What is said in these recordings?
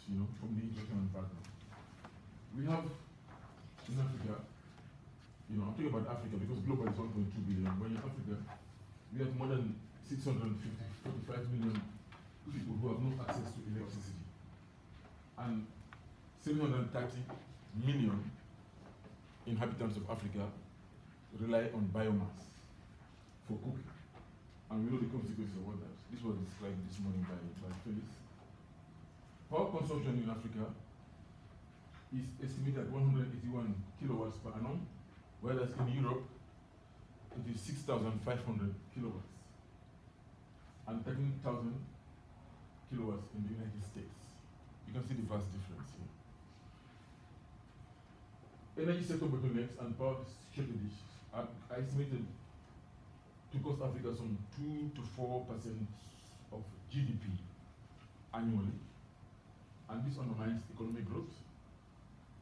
from the international partner. We have in Africa, I'm talking about Africa because global is 1.2 billion, but in Africa, we have more than 645 million people who have no access to electricity. And 730 million inhabitants of Africa rely on biomass for cooking. And we know the consequences of all that. This was described this morning by Felix. Power consumption in Africa is estimated at 181 kilowatts per annum, whereas in Europe, it is 6,500 kilowatts, and 13,000 kilowatts in the United States. You can see the vast difference here. Energy sector bottlenecks and power shortages are estimated to cost Africa some 2 to 4% of GDP annually, and this undermines economic growth,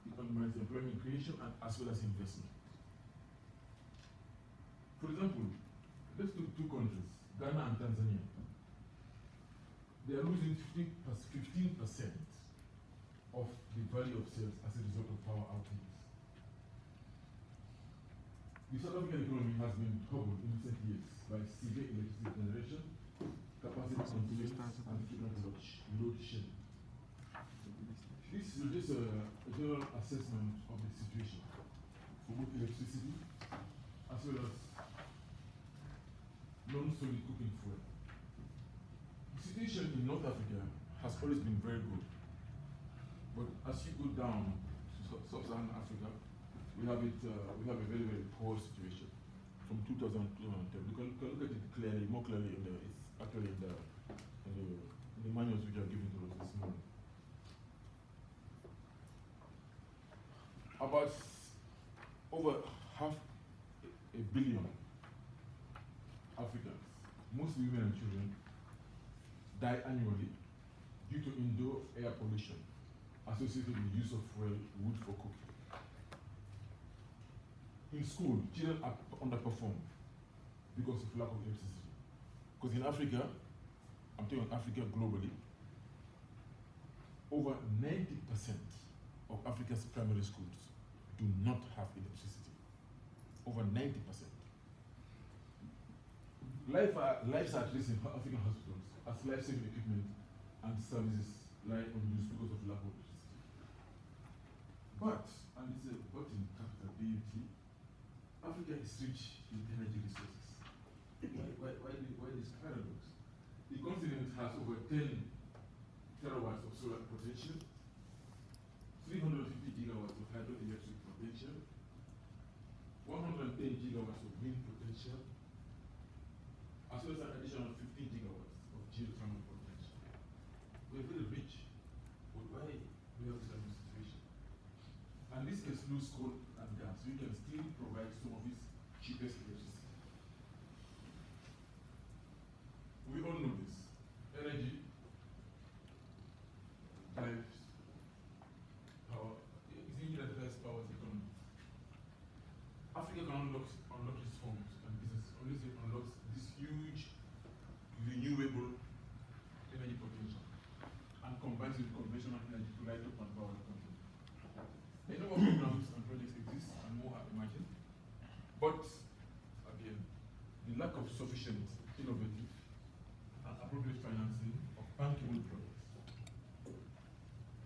it undermines employment creation, and as well as investment. For example, let's look at two countries, Ghana and Tanzania. They are losing 15% of the value of sales as a result of power outages. The South African economy has been hobbled in recent years by severe electricity generation, capacity constraints, and frequent load shedding. This is just a general assessment of the situation for both electricity as well as non-solid cooking fuel. The situation in North Africa has always been very good, but as you go down to Sub-Saharan Africa, we have a very, very poor situation from 2000 to 2010. We can look at it clearly, more clearly it's actually in the manuals which are given to us this morning. About over half a billion Africans, mostly women and children, die annually due to indoor air pollution associated with the use of wood for cooking. In school, children are underperformed because of lack of electricity. Because in Africa, I'm talking about Africa globally, over 90% of Africa's primary schools do not have electricity. Over 90%. Lives are at risk in African hospitals as life-saving equipment and services lie unused because of lack of electricity. But, and it's a but in capital BUT, Africa is rich in energy resources. Why this paradox? The continent has over 10 terawatts of solar potential, 350 gigawatts of hydroelectric potential, 110 gigawatts of wind potential, as well as an additional 15 gigawatts of geothermal potential. We're very rich, but why we have this kind of situation? And this excludes coal and gas, so we can still provide some of its cheapest electricity. We all know this. Energy drives power. It's energy that drives power's economy. Africa can unlock its homes and business unless it unlocks this huge renewable energy potential and combines with conventional energy to light up and power the country. A number of programs and projects exist and more are emerging, but again, the lack of sufficient, innovative, and appropriate financing of bankable projects,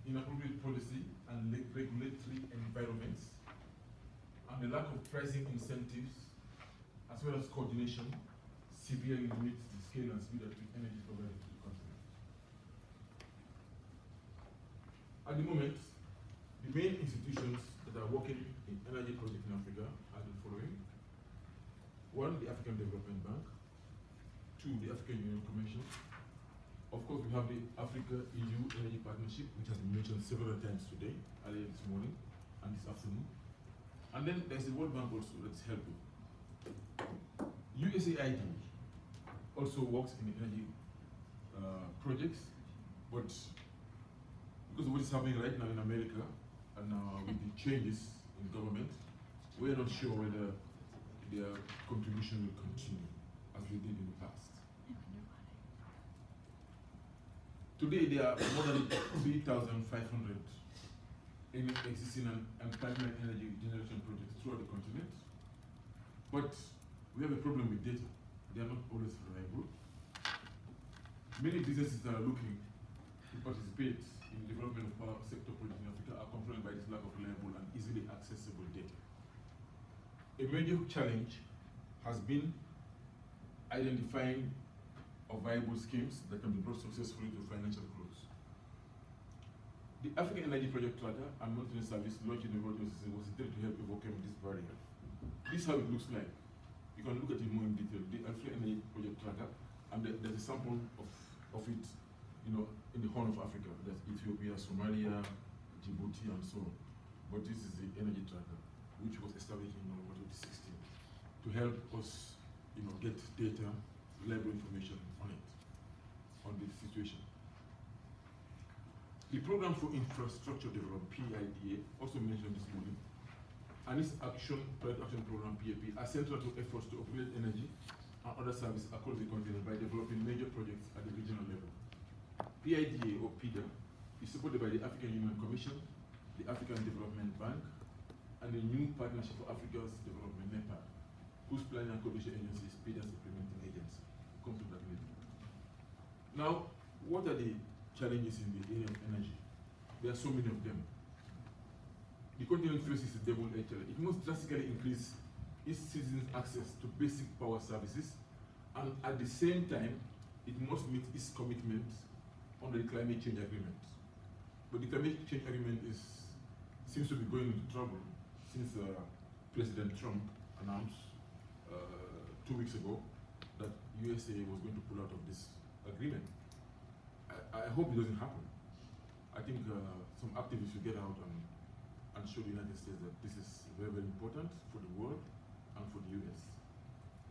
inappropriate policy and regulatory environments, and the lack of pricing incentives, as well as coordination, severely limits the scale and speed at which energy is provided to the continent. At the moment, the main institutions that are working in energy projects in Africa are the following. One, the African Development Bank. Two, the African Union Commission. Of course, we have the Africa-EU Energy Partnership, which has been mentioned several times today, earlier this morning and this afternoon. And then there's the World Bank also that's helping. USAID also works in energy projects, but because of what is happening right now in America and with the changes in government, we're not sure whether their contribution will continue as they did in the past. Today, there are more than 3,500 existing and pipeline energy generation projects throughout the continent. But we have a problem with data. They are not always reliable. Many businesses that are looking to participate in the development of power sector projects in Africa are confronted by this lack of reliable and easily accessible data. A major challenge has been identifying viable schemes that can be brought successfully to financial close. The African Energy Project Tracker and Monitoring Service launched in the world was intended to help overcome this barrier. This is how it looks like. You can look at it more in detail. The African Energy Project Tracker, and there's a sample of it, in the Horn of Africa. That's Ethiopia, Somalia, Djibouti, and so on. But this is the Energy Tracker, which was established in November 2016 to help us, get data, reliable information on the situation. The Program for Infrastructure Development, PIDA, also mentioned this morning, and its Project Action Program, PAP, are central to efforts to upgrade energy and other services across the continent by developing major projects at the regional level. PIDA, or PIDA, is supported by the African Union Commission, the African Development Bank, and the new Partnership for Africa's Development, NEPAD, whose planning and coordination agency is PIDA's implementing agency. Come to that later. Now, what are the challenges in the area of energy? There are so many of them. The continent faces a double-edged challenge. It must drastically increase its citizens' access to basic power services, and at the same time, it must meet its commitments under the Climate Change Agreement. But the Climate Change Agreement seems to be going into trouble since President Trump announced 2 weeks ago that USA was going to pull out of this agreement. I hope it doesn't happen. I think some activists will get out and show the United States that this is very, very important for the world and for the US.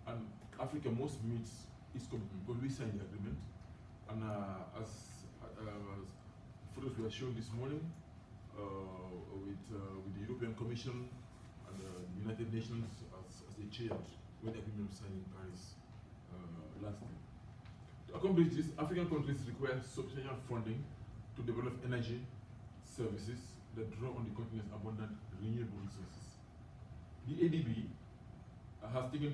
And Africa must meet its commitment because we signed the agreement. And as photos were shown this morning with the European Commission and the United Nations as they chaired when the agreement was signed in Paris last year. To accomplish this, African countries require substantial funding to develop energy services that draw on the continent's abundant renewable resources. The ADB has taken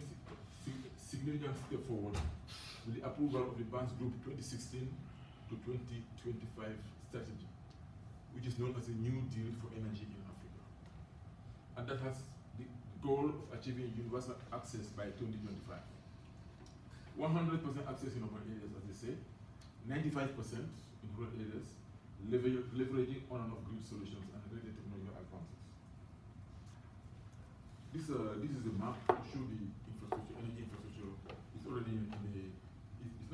significant step forward with the approval of the Banks Group 2016 to 2025 strategy, which is known as a New Deal for Energy in Africa. And that has the goal of achieving universal access by 2025. 100% access in urban areas, as they say, 95% in rural areas, leveraging on and off grid solutions and related technological advances. This is a map to show the infrastructure, energy infrastructure. It's already in the,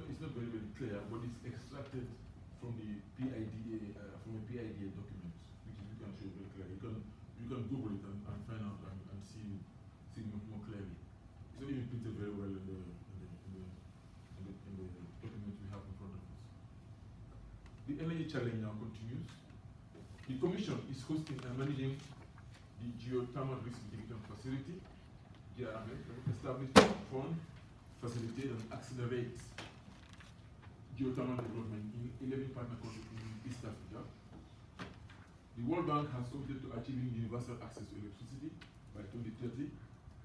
it's not very, very clear, but it's extracted from the PIDA, from a PIDA document, which you can show very clearly. You can Google it and find out and see it more clearly. It's not even printed very well in the document we have in front of us. The energy challenge now continues. The Commission is hosting and managing the Geothermal Risk Mitigation Facility, GRMF, established to fund, facilitate, and accelerate geothermal development in 11 partner countries in East Africa. The World Bank has committed to achieving universal access to electricity by 2030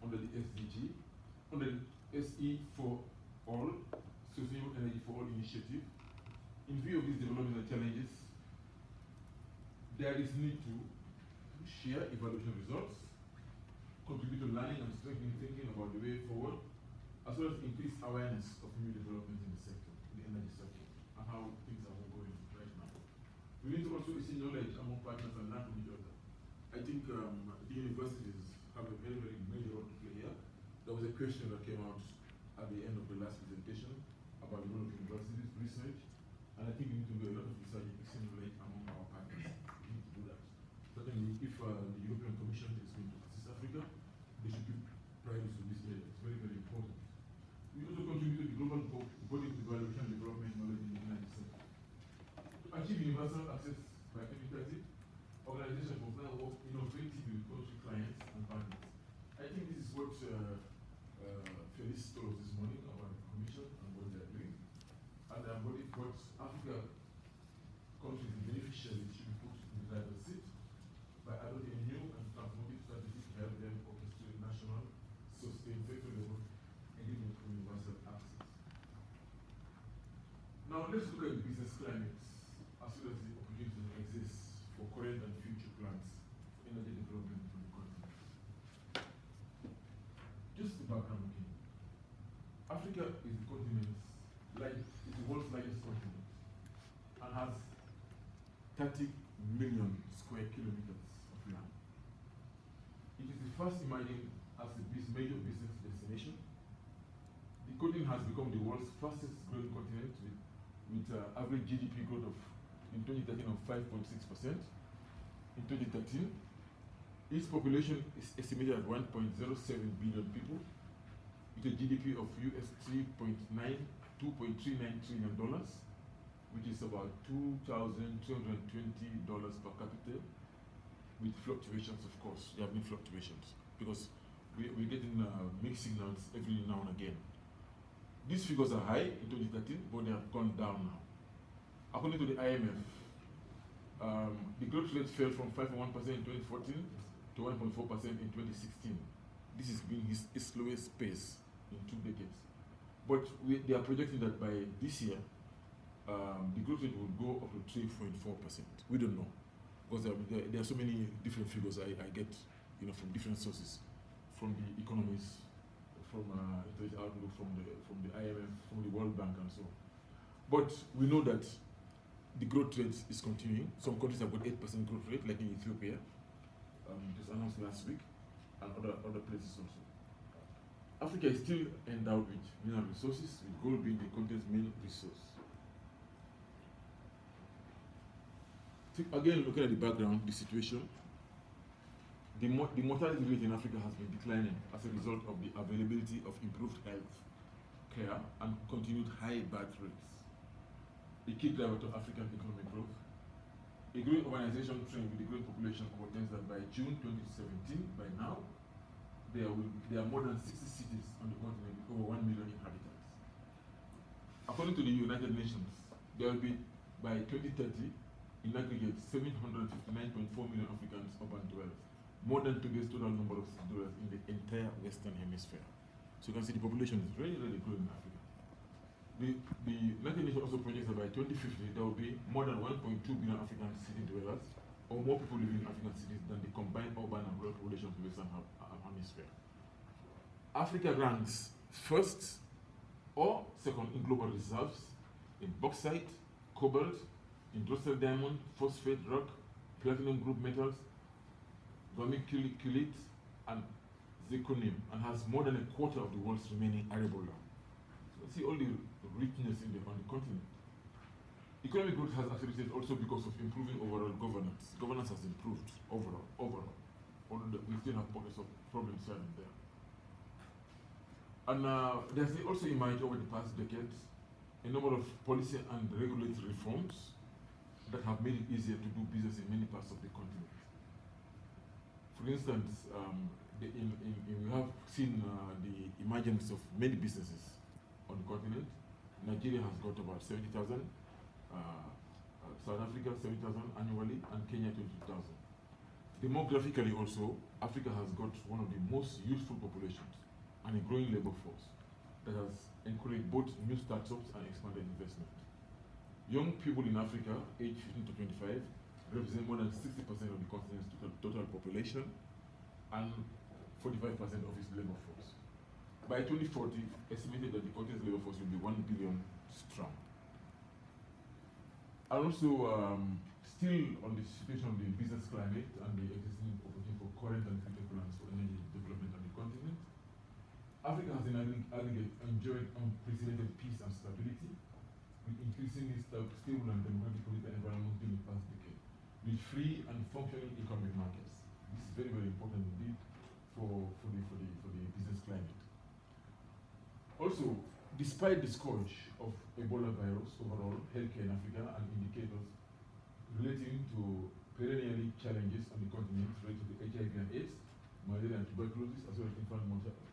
under the SDG, under the SE for All, Sustainable Energy for All initiative. In view of these development challenges, there is need to share evaluation results, contribute to learning and strengthening thinking about the way forward, as well as increase awareness of new developments in the sector, the energy sector, and how things are going right now. We need to also exchange knowledge among partners and learn from each other. I think the universities have a very, very major role to play here. There was a question that came out at the end of the last presentation about the role of universities, research, and I think we need to do a lot of research and exchange knowledge among our partners. We need to do that. Certainly, if the European Commission is going to assist Africa, they should give priority to this area. It's very, very important. We also contribute to the global body of evaluation and development knowledge in the United States. To achieve universal access by 2030, organizations will now work innovatively with country clients and partners. I think this is what Felice told us this morning about the Commission and what they are doing. And what Africa countries, the beneficiaries, should be put in the driver's seat by adopting a new and transformative strategy to help them orchestrate national, sustained sector level engagement for universal access. Now let's look at the business climate as well as the opportunities that exist for current and future plans for energy development for the continent. Just the background again. Africa is the continent's is the world's largest continent and has 30 million square kilometers of land. It is the first emerging as a major business destination. The continent has become the world's fastest growing continent with average GDP growth of in 2013 of 5.6%. In 2013, its population is estimated at 1.07 billion people, with a GDP of US $2.39 trillion, which is about $2,220 per capita, with fluctuations, of course. There have been fluctuations because we're getting mixed signals every now and again. These figures are high in 2013, but they have gone down now. According to the IMF, the growth rate fell from 5.1% in 2014 to 1.4% in 2016. This has been his slowest pace in 2 decades. But they are projecting that by this year, the growth rate will go up to 3.4%. We don't know, because there are so many different figures I get, from different sources, from the economists, from Intelligent Outlook, from the IMF, from the World Bank, and so on. But we know that the growth rate is continuing. Some countries have got 8% growth rate, like in Ethiopia. It was announced last week, and other places also. Africa is still endowed with mineral resources, with gold being the continent's main resource. Again, looking at the background, the situation, the mortality rate in Africa has been declining as a result of the availability of improved health care and continued high birth rates, a key driver to African economic growth. A growing urbanization trend with the growing population portends that by June 2017, by now, there are more than 60 cities on the continent with over 1 million inhabitants. According to the United Nations, there will be, by 2030, in aggregate, 759.4 million Africans urban dwellers, more than today's total number of city dwellers in the entire Western Hemisphere. So you can see the population is really, really growing in Africa. The United Nations also projects that by 2050, there will be more than 1.2 billion African city dwellers, or more people living in African cities than the combined urban and rural populations of the Western Hemisphere. Africa ranks first or second in global reserves in bauxite, cobalt, industrial diamond, phosphate rock, platinum group metals, vermiculite, and zirconium, and has more than a quarter of the world's remaining arable land. So see all the richness on the continent. Economic growth has accelerated also because of improving overall governance. Governance has improved overall, although we still have pockets of problems here and there. And there's also emerged over the past decades a number of policy and regulatory reforms that have made it easier to do business in many parts of the continent. For instance, we have seen the emergence of many businesses on the continent. Nigeria has got about 70,000. South Africa 7,000 annually, and Kenya 22,000. Demographically also, Africa has got one of the most youthful populations and a growing labor force that has encouraged both new startups and expanded investment. Young people in Africa, aged 15 to 25, represent more than 60% of the continent's total population and 45% of its labor force. By 2040, estimated that the continent's labor force will be 1 billion strong. And also, still on the situation of the business climate and the existing opportunity for current and future plans for energy development on the continent, Africa has in aggregate enjoyed unprecedented peace and stability, with increasingly stable and democratic political environment in the past decade, with free and functioning economic markets. This is very, very important indeed for the business climate. Also, despite the scourge of Ebola virus overall, healthcare in Africa, and indicators relating to perennially challenges on the continent related to HIV and AIDS, malaria and tuberculosis, as well as infant mortality,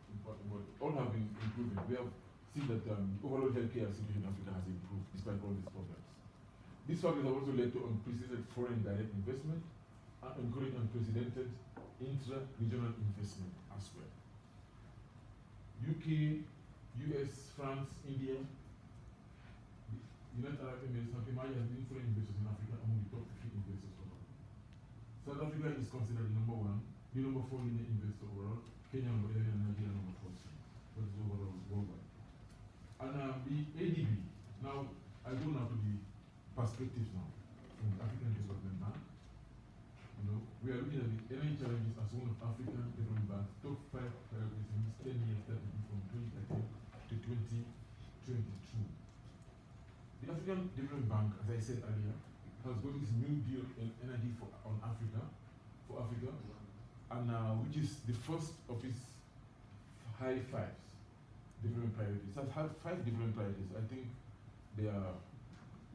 all have been improving. We have seen that the overall healthcare situation in Africa has improved despite all these problems. These factors have also led to unprecedented foreign direct investment and encouraged unprecedented intra-regional investment as well. UK, US, France, India, the United Arab Emirates have emerged as leading foreign investors in Africa among the top 3 investors overall. South Africa is considered the number 1, the number 4 leading investor overall, Kenya number 11 and Nigeria number 14. That is overall worldwide. And the ADB, now I go now to the perspectives now from the African Development Bank. You know, we are looking at the energy challenges as one of African Development Bank's top 5 priorities in this 10 years starting from 2013 to 2022. The African Development Bank, as I said earlier, has got this new deal in energy for Africa, and which is the first of its high 5s development priorities. It has had 5 development priorities. I think they are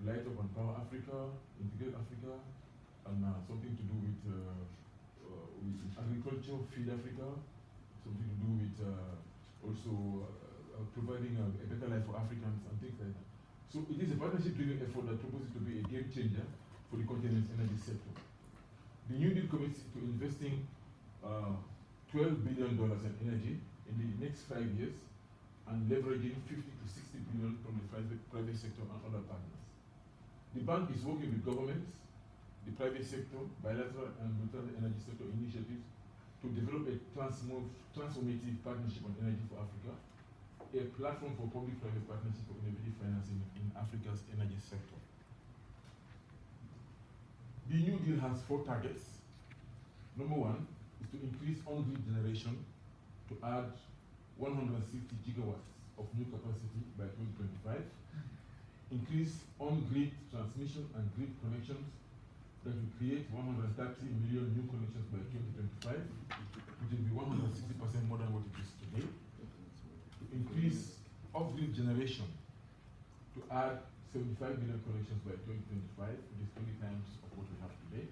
light up on power Africa, integrate Africa, and something to do with agriculture, feed Africa, something to do with also providing a better life for Africans and things like that. So it is a partnership-driven effort that proposes to be a game changer for the continent's energy sector. The New Deal commits to investing $12 billion in energy in the next 5 years and leveraging 50 to 60 billion from the private sector and other partners. The bank is working with governments, the private sector, bilateral and multilateral energy sector initiatives to develop a transformative partnership on energy for Africa, a platform for public-private partnership for innovative financing in Africa's energy sector. The New Deal has 4 targets. Number 1 is to increase on-grid generation to add 160 gigawatts of new capacity by 2025, increase on-grid transmission and grid connections that will create 130 million new connections by 2025, which will be 160% more than what it is today. To increase off-grid generation to add 75 million connections by 2025, which is 20 times of what we have today.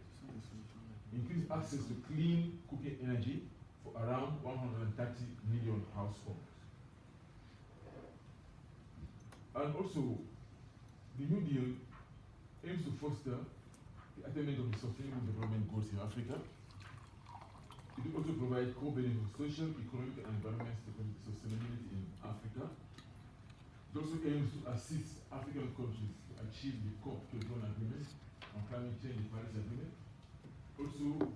Increase access to clean cooking energy for around 130 million households. And also, the New Deal aims to foster the attainment of the Sustainable Development Goals in Africa. It will also provide core benefits of social, economic, and environmental sustainability in Africa. It also aims to assist African countries to achieve the COP21 agreement on climate change, the Paris Agreement. Also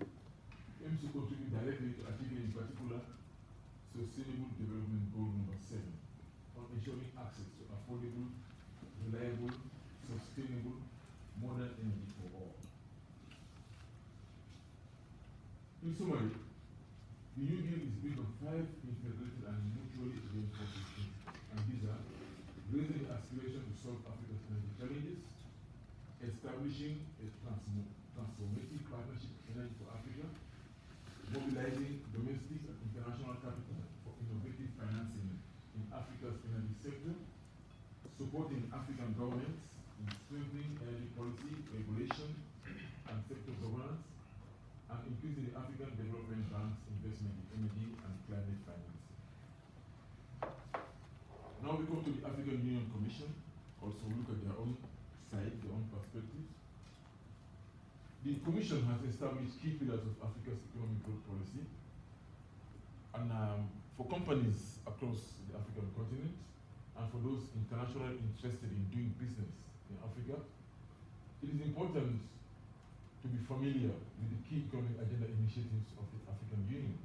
aims to contribute directly to achieving, in particular, Sustainable Development Goal number 7 on ensuring access to affordable, reliable, sustainable, modern energy for all. In summary, the New Deal is built on 5 integrated and mutually reinforcing principles, and these are raising the aspiration to solve Africa's energy challenges, establishing a transformative partnership in energy for Africa, mobilizing domestic and international capital for innovative financing in Africa's energy sector, supporting African governments in strengthening energy policy, regulation, and sector governance, and increasing the African Development Bank's investment in energy and climate financing. Now we come to the African Union Commission, also look at their own side, their own perspectives. The Commission has established key pillars of Africa's economic growth policy, and for companies across the African continent, and for those internationally interested in doing business in Africa, it is important to be familiar with the key economic agenda initiatives of the African Union.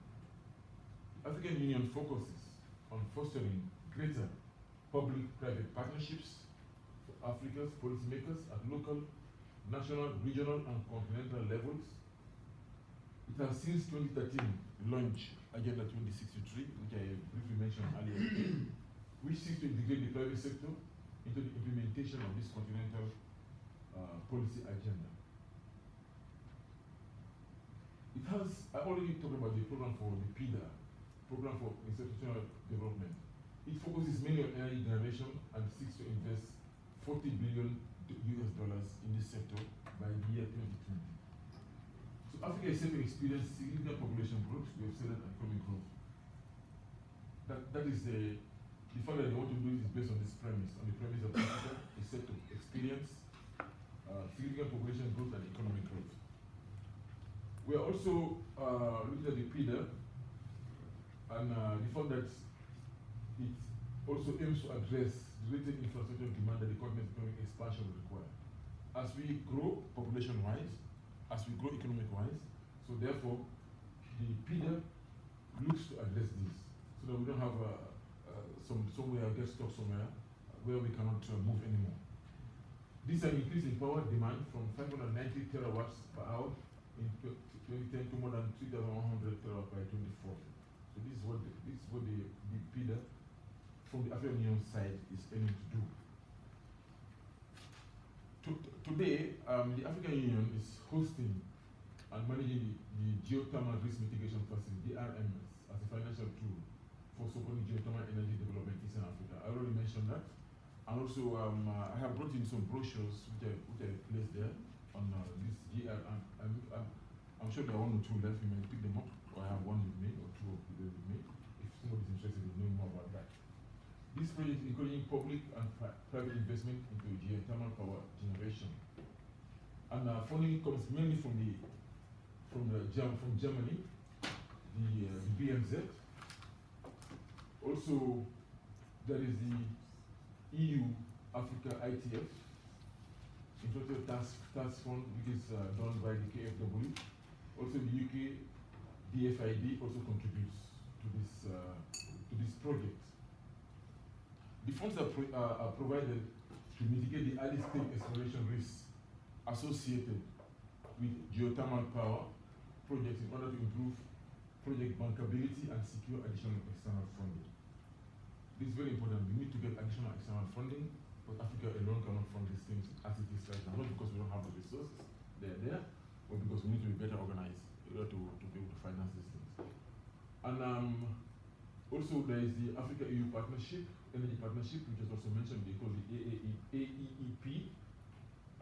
The African Union focuses on fostering greater public-private partnerships for Africa's policymakers at local, national, regional, and continental levels. It has since 2013 launched Agenda 2063, which I briefly mentioned earlier today, which seeks to integrate the private sector into the implementation of this continental policy agenda. It has, I already talked about the program for the PIDA, Program for Institutional Development. It focuses mainly on energy generation and seeks to invest $40 billion in this sector by the year 2020. So Africa is set to experience significant population growth, we have said that, and economic growth. That is the fact that they want to do this based on this premise, on the premise that Africa is set to experience significant population growth and economic growth. We are also looking at the PIDA and the fact that it also aims to address the related infrastructure demand that the continent's economic expansion will require. As we grow population-wise, as we grow economic-wise, so therefore the PIDA looks to address this, so that we don't have somewhere get stuck somewhere where we cannot move anymore. This is an increase in power demand from 590 terawatts per hour in 2010 to more than 3,100 terawatts by 2040. So this is what the PIDA from the African Union side is aiming to do. Today, the African Union is hosting and managing the Geothermal Risk Mitigation Facility, DRMS, as a financial tool for supporting geothermal energy development in Eastern Africa. I already mentioned that. And also, I have brought in some brochures which I placed there on this GR. I'm sure there are one or two left. You may pick them up, or I have one with me, or two of them with me, if somebody is interested in knowing more about that. This project is encouraging public and private investment into geothermal power generation. And funding comes mainly from Germany, the BMZ. Also, there is the EU Africa ITF, Infrastructure Task Fund, which is done by the KFW. Also, the UK DFID also contributes to this project. The funds are provided to mitigate the early stage exploration risks associated with geothermal power projects in order to improve project bankability and secure additional external funding. This is very important. We need to get additional external funding, but Africa alone cannot fund these things as it is right now, not because we don't have the resources, they're there, but because we need to be better organized in order to be able to finance these things. And also there is the Africa-EU partnership, energy partnership, which is also mentioned, they call it AEEP.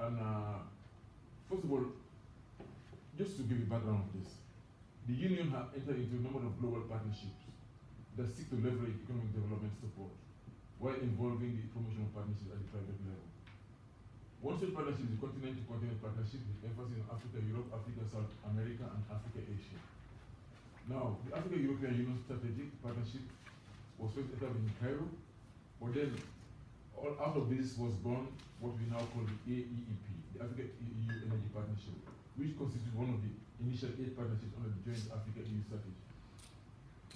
And first of all, just to give you background of this, the Union has entered into a number of global partnerships that seek to leverage economic development support while involving the promotion of partnerships at the private level. One such partnership is the continent-to-continent partnership with emphasis on Africa, Europe, Africa, South America, and Africa, Asia. Now, the Africa-European Union Strategic Partnership was first established in Cairo, but then out of this was born what we now call the AEEP, the Africa-EU Energy Partnership, which constitutes one of the initial 8 partnerships under the Joint Africa-EU Strategy,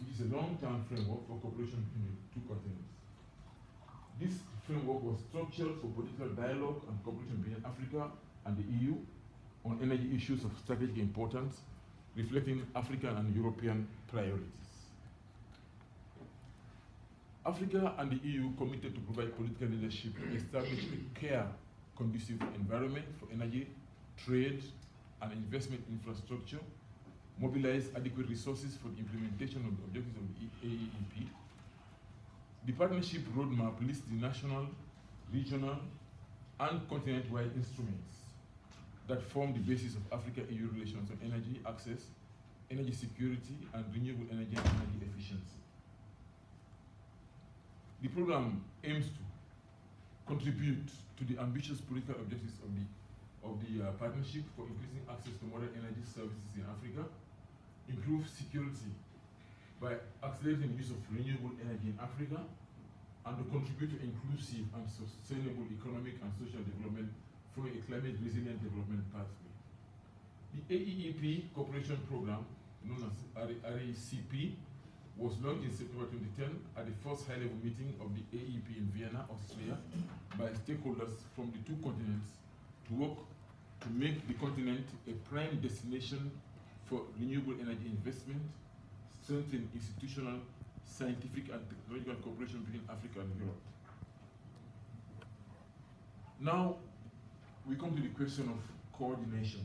which is a long-term framework for cooperation between the two continents. This framework was structured for political dialogue and cooperation between Africa and the EU on energy issues of strategic importance, reflecting African and European priorities. Africa and the EU committed to provide political leadership to establish a conducive environment for energy, trade, and investment infrastructure, mobilize adequate resources for the implementation of the objectives of the AEEP. The partnership roadmap lists the national, regional, and continent-wide instruments that form the basis of Africa-EU relations on energy access, energy security, and renewable energy and energy efficiency. The program aims to contribute to the ambitious political objectives of the partnership for increasing access to modern energy services in Africa, improve security by accelerating the use of renewable energy in Africa, and to contribute to inclusive and sustainable economic and social development through a climate-resilient development pathway. The AEEP Cooperation Program, known as RACP, was launched in September 2010 at the first high-level meeting of the AEP in Vienna, Austria, by stakeholders from the two continents to work to make the continent a prime destination for renewable energy investment, strengthen institutional, scientific, and technological cooperation between Africa and Europe. Now, we come to the question of coordination,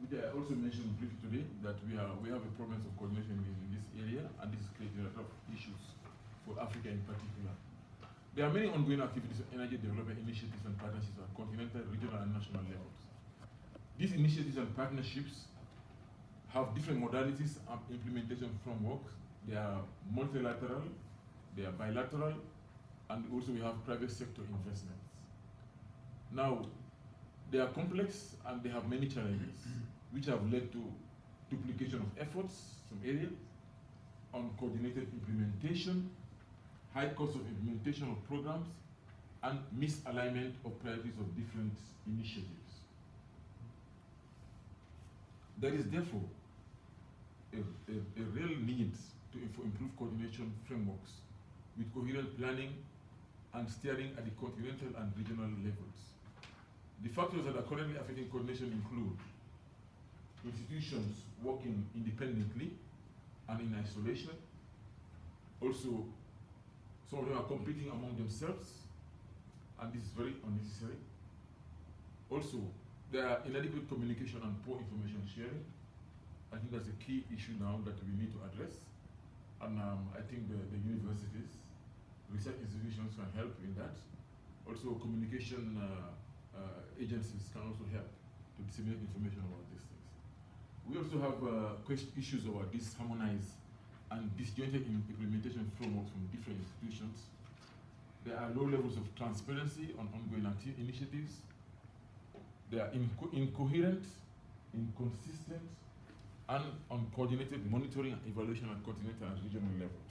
which I also mentioned briefly today, that we have a problem of coordination in this area, and this is creating a lot of issues for Africa in particular. There are many ongoing activities of energy development initiatives and partnerships at continental, regional, and national levels. These initiatives and partnerships have different modalities and implementation frameworks. They are multilateral, they are bilateral, and also we have private sector investments. Now, They are complex and they have many challenges, which have led to duplication of efforts from areas, uncoordinated implementation, high cost of implementation of programs, and misalignment of priorities of different initiatives. There is therefore a real need for improved coordination frameworks with coherent planning and steering at the continental and regional levels. The factors that are currently affecting coordination include institutions working independently and in isolation. Also, some of them are competing among themselves, and this is very unnecessary. Also, there are inadequate communication and poor information sharing. I think that's a key issue now that we need to address. And I think the universities, research institutions can help in that. Also, communication agencies can also help to disseminate information about these things. We also have issues about disharmonized and disjointed implementation frameworks from different institutions. There are low levels of transparency on ongoing initiatives. They are incoherent, inconsistent, and uncoordinated monitoring and evaluation at continental and regional levels.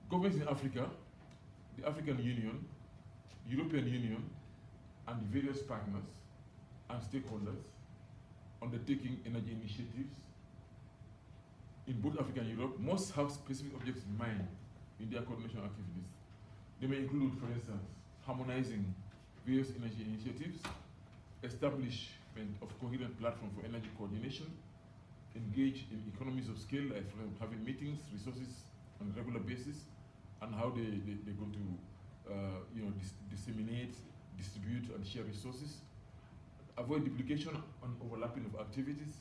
Governments in Africa, the African Union, European Union, and the various partners and stakeholders undertaking energy initiatives in both Africa and Europe must have specific objectives in mind in their coordination activities. They may include, for instance, harmonizing various energy initiatives, establishment of coherent platform for energy coordination, engage in economies of scale, like having meetings, resources on a regular basis, and how they're going to disseminate, distribute, and share resources, avoid duplication and overlapping of activities,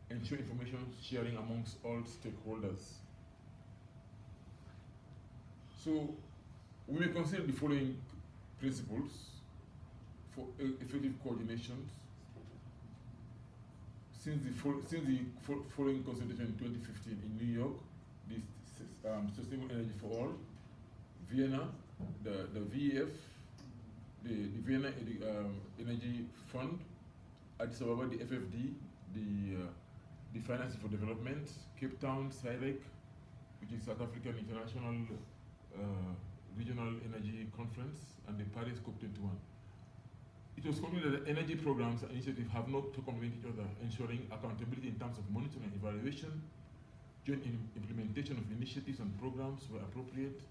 ensure information sharing amongst all stakeholders. So we may consider the following principles for effective coordination. Since the following consultation in 2015 in New York, the Sustainable Energy for All, Vienna, the VEF, the Vienna Energy Fund, Addis Ababa, the FFD, the Financing for Development, Cape Town, SIREC, which is South African International Regional Energy Conference, and the Paris COP21. It was concluded that energy programs and initiatives have not to complement each other, ensuring accountability in terms of monitoring and evaluation, joint implementation of initiatives and programs where appropriate.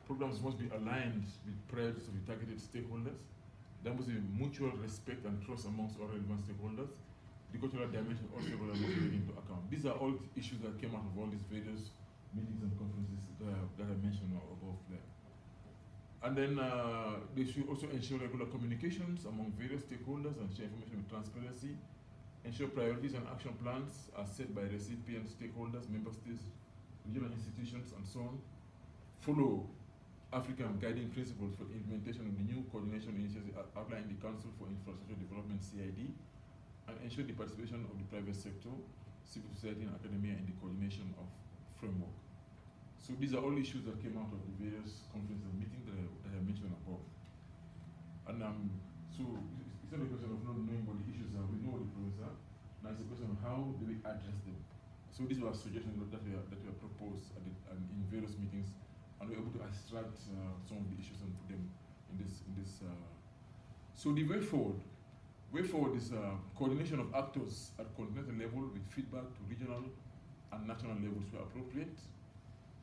Programs must be aligned with priorities of the targeted stakeholders. There must be mutual respect and trust amongst all relevant stakeholders. The cultural dimension of all stakeholders must be taken into account. These are all issues that came out of all these various meetings and conferences that I mentioned above there. And then they should also ensure regular communications among various stakeholders and share information with transparency, ensure priorities and action plans are set by recipient stakeholders, member states, regional institutions, and so on. Follow African guiding principles for implementation of the new coordination initiative outlined in the Council for Infrastructure Development, CID, and ensure the participation of the private sector, civil society, and academia in the coordination of framework. So these are all issues that came out of the various conferences and meetings that I mentioned above. And so it's not a question of not knowing what the issues are. We know what the problems are. Now it's a question of how do we address them. So these were suggestions that were proposed in various meetings, and we're able to extract some of the issues and put them in this. So the way forward is coordination of actors at continental level with feedback to regional and national levels where appropriate,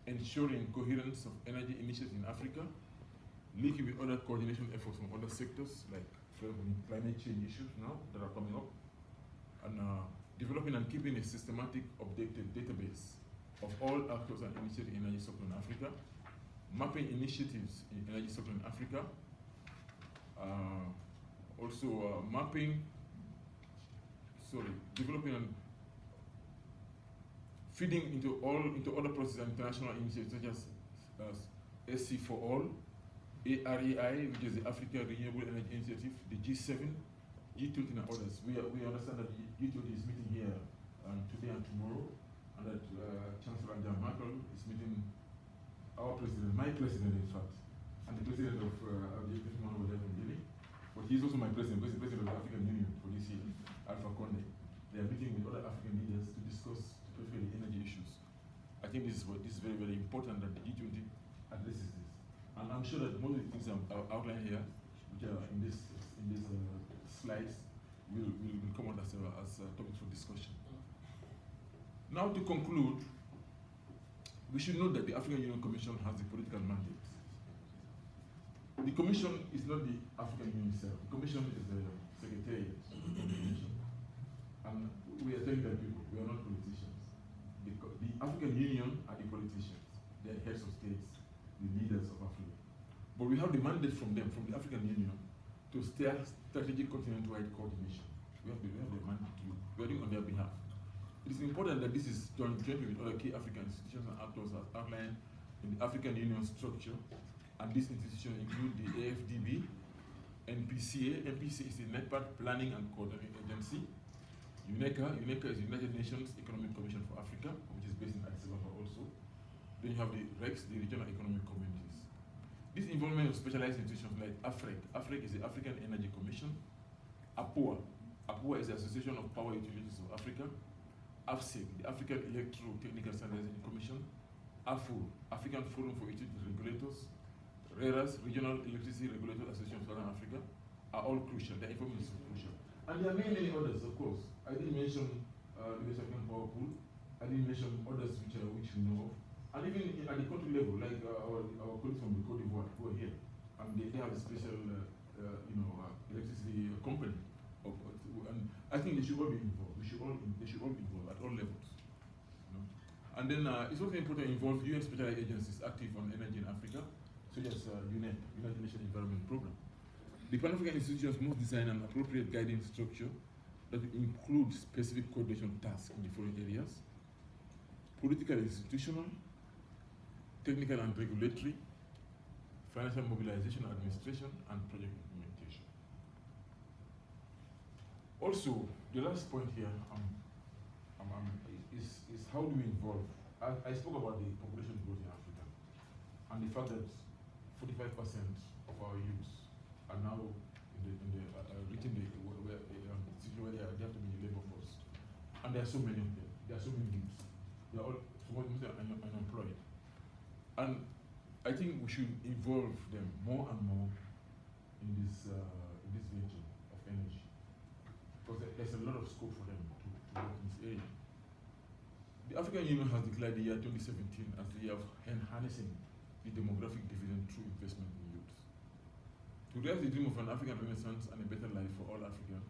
ensuring coherence of energy initiatives in Africa, linking with other coordination efforts from other sectors, like climate change issues now that are coming up, and developing and keeping a systematic updated database of all actors and initiatives in energy sector in Africa, mapping initiatives in energy sector in Africa, developing and feeding into other processes and international initiatives such as SC for All, AREI, which is the Africa Renewable Energy Initiative, the G7, G20, and others. We understand that the G20 is meeting here today and tomorrow, and that Chancellor Angela Merkel is meeting our president, my president in fact, and the president of the European Union from Guinea, but he's also my president, because he's the president of the African Union for this year, Alpha Conde. They are meeting with other African leaders to discuss particularly energy issues. I think this is very, very important that the G20 addresses this. And I'm sure that most of the things I've outlined here, which are in this slides, will come out as topics for discussion. Now to conclude, we should note that the African Union Commission has a political mandate. The Commission is not the African Union itself. The Commission is the secretariat of the Commission. And we are telling the people, we are not politicians. The African Union are the politicians. They are heads of states, the leaders of Africa. But we have the mandate from them, from the African Union, to steer strategic continent-wide coordination. We have the mandate to working on their behalf. It is important that this is done jointly with other key African institutions and actors as outlined in the African Union structure. And these institutions include the AFDB, NPCA. NPCA is the Network Planning and Coordinating Agency. UNECA is the United Nations Economic Commission for Africa, which is based in Addis Ababa also. Then you have the REX, the Regional Economic Communities. This involvement of specialized institutions like AFREC. AFREC is the African Energy Commission. APOA. APOA is the Association of Power Utilities of Africa. AFSEC, the African Electro-Technical Standardization Commission. AFUR, African Forum for Utility Regulators. RERAS, Regional Electricity Regulators Association of Southern Africa, are all crucial. Their information is crucial. And there are many others, of course. I didn't mention the West African Power Pool. I didn't mention others which we know of. And even at the country level, like our colleagues from the Côte d'Ivoire who are here, and they have a special electricity company. And I think they should all be involved. They should all be involved at all levels. You know? And then it's also important to involve UN specialized agencies active on energy in Africa, such as UNEP, United Nations Environment Programme. The Pan-African institutions must design an appropriate guiding structure that includes specific coordination tasks in the following areas: political and institutional, technical and regulatory, financial mobilization, administration, and project implementation. Also, the last point here is how do we involve? I spoke about the population growth in Africa and the fact that 45% of our youth are now reaching the situation where they have to be in the labor force. And there are so many of them. There are so many youths. They are all unemployed. And I think we should involve them more and more in this venture of energy. Because there's a lot of scope for them to work in this area. The African Union has declared the year 2017 as the year of harnessing the demographic dividend through investment in youth. To realize the dream of an African Renaissance and a better life for all Africans,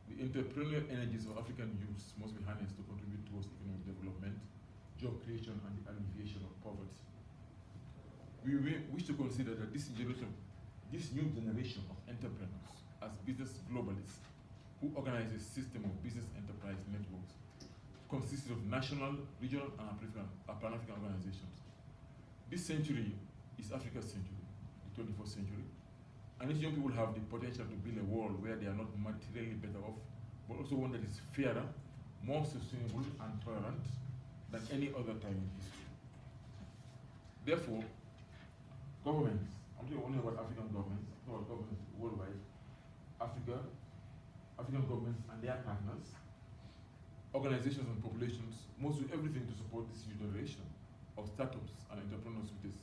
the entrepreneurial energies of African youths must be harnessed to contribute towards economic development, job creation, and the alleviation of poverty. We wish to consider that this new generation of entrepreneurs as business globalists who organize a system of business enterprise networks consisted of national, regional, and Pan-African organizations. This century is Africa's century, the 21st century, and these young people have the potential to build a world where they are not materially better off, but also one that is fairer, more sustainable, and tolerant than any other time in history. Therefore, governments, I'm talking only about African governments, not about governments worldwide, African governments and their partners, organizations and populations must do everything to support this new generation of startups and entrepreneurs with a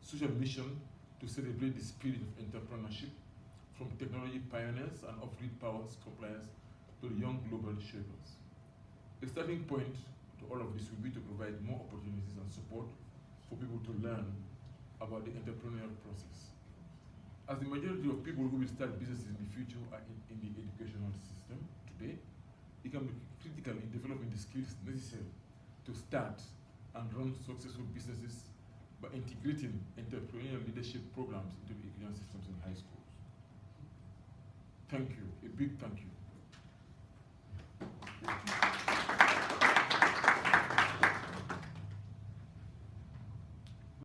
social mission to celebrate the spirit of entrepreneurship from technology pioneers and off-grid power suppliers to the young global shapers. The starting point to all of this will be to provide more opportunities and support for people to learn about the entrepreneurial process. As the majority of people who will start businesses in the future are in the educational system today, it can be critical in developing the skills necessary to start and run successful businesses by integrating entrepreneurial leadership programs into the education systems in high schools. Thank you, a big thank you.